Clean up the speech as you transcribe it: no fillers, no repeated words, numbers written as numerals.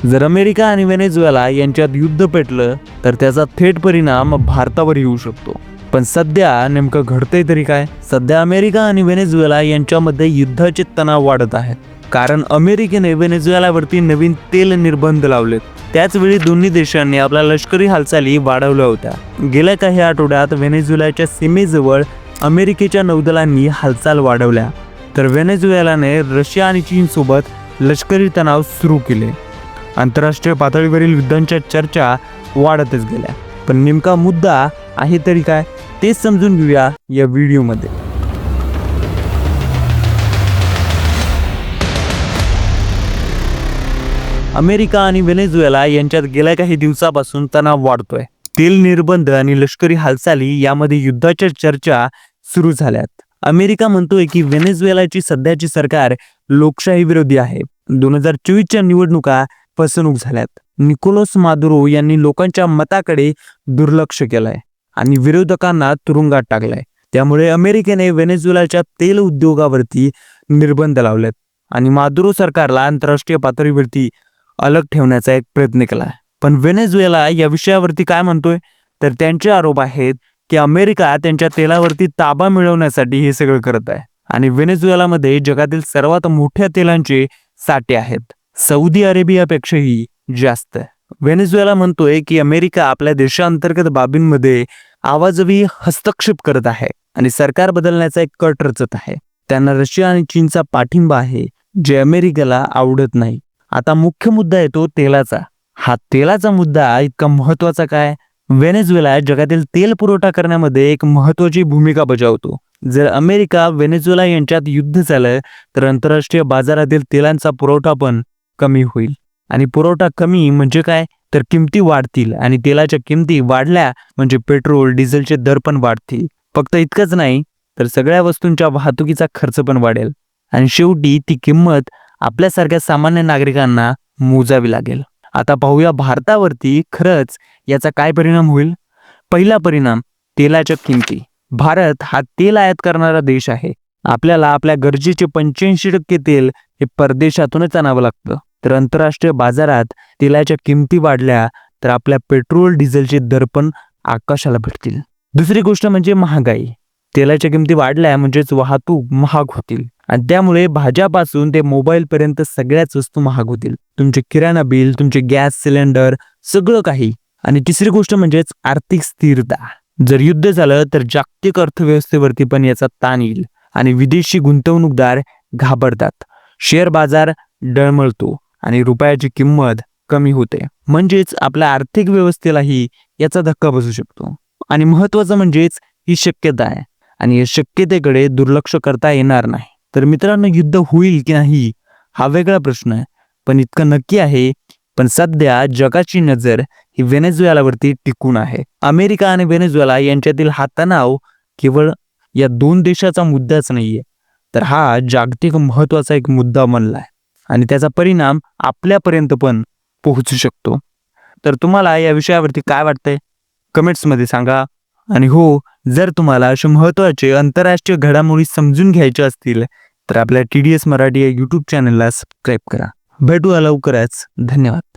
जर अमेरिका आणि व्हेनेझुएला यांच्यात युद्ध पेटलं तर त्याचा थेट परिणाम भारतावर येऊ शकतो. पण सध्या नेमकं घडतंय तरी काय? सध्या अमेरिका आणि व्हेनेझुएला यांच्यामध्ये युद्धाचे तणाव वाढत आहेत, कारण अमेरिकेने व्हेनेझुएलावरती नवीन तेल निर्बंध लावलेत. त्याचवेळी दोन्ही देशांनी आपल्या लष्करी हालचाली वाढवल्या होत्या. गेल्या काही आठवड्यात व्हेनेझुएलाच्या सीमेजवळ अमेरिकेच्या नौदलांनी हालचाल वाढवल्या, तर व्हेनेझुएलाने रशिया आणि चीन सोबत लष्करी तणाव सुरू केले. आंतरराष्ट्रीय पातळीवरील युद्धांच्या चर्चा वाढतच गेल्या. पण नेमका मुद्दा आहे तरी काय, तेच समजून घेऊया या व्हिडिओमध्ये. अमेरिका आणि व्हेनेझुएला यांच्यात गेल्या काही दिवसापासून तणाव वाढतोय. तेल निर्बंध आणि लष्करी हालचाली यामध्ये युद्धाच्या चर्चा सुरू झाल्यात. अमेरिका म्हणतोय की व्हेनेझुएलाची सध्याची सरकार लोकशाही विरोधी आहे. 2024च्या निवडणुका फसवणूक झाल्यात. निकोलस मादुरो यांनी लोकांच्या मताकडे दुर्लक्ष केलंय आणि विरोधकांना तुरुंगात टाकलंय. त्यामुळे अमेरिकेने व्हेनेझुएलाच्या तेल उद्योगावरती निर्बंध लावलेत आणि मादुरो सरकारला आंतरराष्ट्रीय पातळीवरती अलग ठेवण्याचा एक प्रयत्न केला. पण व्हेनेझुएला या विषयावरती काय म्हणतोय, तर त्यांचे आरोप आहेत की अमेरिका त्यांच्या तेलावरती ताबा मिळवण्यासाठी हे सगळं करत आहे. आणि व्हेनेझुएलामध्ये जगातील सर्वात मोठ्या तेलांचे साठे आहेत, सौदी अरेबियापेक्षाही जास्त. व्हेनेझुएला म्हणतोय की अमेरिका आपल्या देशांतर्गत बाबींमध्ये आवाजवी हस्तक्षेप करत आहे आणि सरकार बदलण्याचा एक कट रचत आहे. त्यांना रशिया आणि चीनचा पाठिंबा आहे, जे अमेरिकेला आवडत नाही. आता मुख्य मुद्दा येतो तेलाचा. हा तेलाचा मुद्दा इतका महत्वाचा काय? व्हेनेझुएला जगातील तेल पुरवठा करण्यामध्ये एक महत्वाची भूमिका बजावतो. जर अमेरिका व्हेनेझुएला यांच्यात युद्ध झालं तर आंतरराष्ट्रीय बाजारातील तेलांचा पुरवठा पण कमी होईल. आणि पुरवठा कमी म्हणजे काय, तर किमती वाढतील. आणि तेलाच्या किमती वाढल्या म्हणजे पेट्रोल डिझेलचे दर पण वाढतील. फक्त इतकंच नाही तर सगळ्या वस्तूंच्या वाहतुकीचा खर्च पण वाढेल. आणि शेवटी ती किंमत आपल्यासारख्या सामान्य नागरिकांना मोजावी लागेल. आता पाहूया भारतावरती खरंच याचा काय परिणाम होईल. पहिला परिणाम, तेलाच्या किमती. भारत हा तेल आयात करणारा देश आहे. आपल्याला आपल्या गरजेचे 85% तेल हे परदेशातूनच आणावं लागतं. तर आंतरराष्ट्रीय बाजारात तेलाच्या किमती वाढल्या तर आपल्या पेट्रोल डिझेलचे दर पण आकाशाला भिडतील. दुसरी गोष्ट म्हणजे महागाई. तेलाच्या किमती वाढल्या म्हणजेच वाहतूक महाग होतील आणि त्यामुळे भाज्यापासून ते मोबाईल पर्यंत सगळ्याच वस्तू महाग होतील. तुमचे किराणा बिल, तुमचे गॅस सिलेंडर, सगळं काही. आणि तिसरी गोष्ट म्हणजेच आर्थिक स्थिरता. जर युद्ध झालं तर जागतिक अर्थव्यवस्थेवरती पण याचा ताण येईल आणि विदेशी गुंतवणूकदार घाबरतात. शेअर बाजार डळमळतो आणि रुपयाची किंमत कमी होते. म्हणजेच आपल्या आर्थिक व्यवस्थेलाही याचा धक्का बसू शकतो. आणि महत्वाचं म्हणजेच ही शक्यता आहे आणि या शक्यतेकडे दुर्लक्ष करता येणार नाही. तर मित्रांनो, युद्ध होईल की नाही हा वेगळा प्रश्न आहे, पण इतकं नक्की आहे पण सध्या जगाची नजर ही व्हेनेझुएलावरती टिकून आहे. अमेरिका आणि व्हेनेझुएला यांच्यातील हा तणाव केवळ या दोन देशाचा मुद्दाच नाहीये, तर हा जागतिक महत्वाचा एक मुद्दा बनलाय आणि त्याचा परिणाम आपल्यापर्यंत पण पोहोचू शकतो. तर तुम्हाला या विषयावरती काय वाटतंय कमेंट्समध्ये सांगा. आणि हो, जर तुम्हाला असे महत्त्वाचे आंतरराष्ट्रीय घडामोडी समजून घ्यायच्या असतील तर आपल्या TDS मराठी या यूट्यूब चॅनलला सबस्क्राईब करा. भेटूया लवकरच. धन्यवाद.